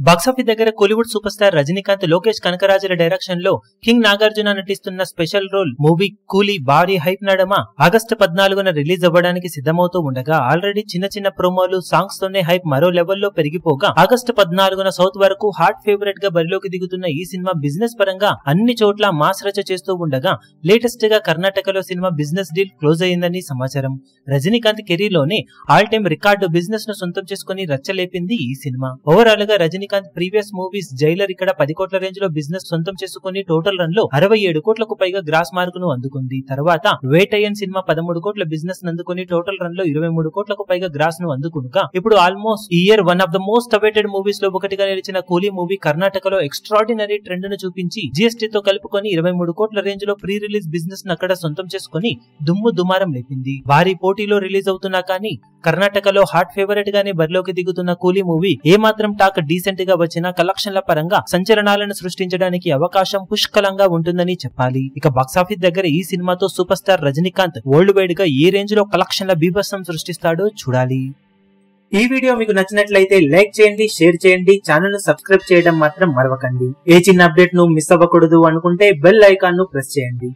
Box office దగ్గర Kollywood superstar Rajinikanth, Lokesh కనకరాజుల direction లో కింగ్ నాగార్జున నటిస్తున్న స్పెషల్ రోల్ మూవీ కూలీ భారీ హైప్ నడమ ఆగస్టు 14న రిలీజ్ అవ్వడానికి సిద్ధమవుతూ ఉండగా ఆల్రెడీ చిన్న చిన్న ప్రోమోలు, సాంగ్స్ తోనే హైప్ మరో లెవెల్లో పెరిగిపోగా ఆగస్టు 14న సౌత్ వరకు హాట్ ఫేవరెట్ గా బరిలోకి దిగుతున్న ఈ సినిమా బిజినెస్ పరంగా అన్ని చోట్ల మాస్ రచ చేస్తూ ఉండగా లేటెస్ట్ గా కర్ణాటకలో సినిమా బిజినెస్ డీల్ క్లోజ్ అయిందని సమాచారం. రజనీకాంత్ కెరీర్ లోనే ఆల్ టైమ్ రికార్డు బిజినెస్ ను సొంతం చేసుకుని రచ్చలేపింది ఈ సినిమా. ఓవరాల్ గా రజనీకాంత్ ప్రీవియస్ మూవీస్ జైలర్ ఇక్కడ 10 కోట్ల రేంజ్ లో బిజినెస్ సొంతం చేసుకుని టోటల్ రన్ లో 67 కోట్లకు పైగా గ్రాస్ మార్క్ ను అందుకుంది. తర్వాత వేటయ్యన్ సినిమా 13 కోట్ల బిజినెస్ అందుకుని టోటల్ రన్ లో 23 కోట్లకు పైగా గ్రాస్ ను అందుకునగా ఇప్పుడు ఆల్మోస్ట్ ఈ year one of the most awaited movies లో ఒకటిగా నిలిచిన కూలీ మూవీ కర్ణాటకలో ఎక్స్ట్రాడినరీ ట్రెండ్ ను చూపించి జీఎస్టీ తో కలుపుకొని 23 కోట్ల రేంజ్ లో ప్రీ రిలీజ్ బిజినెస్ ను అక్కడ సొంతం చేసుకుని దుమ్ము దుమారం లేపింది. భారీ పోటీలో రిలీజ్ అవుతున్నా కానీ కర్ణాటకలో హాట్ ఫేవరెట్ గానే బరిలోకి దిగుతున్న కూలీ మూవీ ఏమాత్రం టాక్ డీసెంట్ గా వచ్చిన కలెక్షన్ల పరంగా సంచలనాలను సృష్టించడానికి అవకాశం పుష్కలంగా ఉంటుందని చెప్పాలి. ఇక బాక్సాఫీస్ దగ్గర ఈ సినిమాతో super star Rajinikanth world wide గా ఏ రేంజ్ లో కలెక్షన్ల బీభత్సం సృష్టిస్తాడో చూడాలి. ఈ వీడియో మీకు నచ్చినట్లయితే లైక్ చేయండి, షేర్ చేయండి, ఛానల్ ను సబ్స్క్రైబ్ చేయడం మాత్రం మరవకండి. ఏ చిన్న అప్డేట్ ను మిస్ అవ్వకూడదు అనుకుంటే బెల్ ఐకాన్ ను ప్రెస్ చేయండి.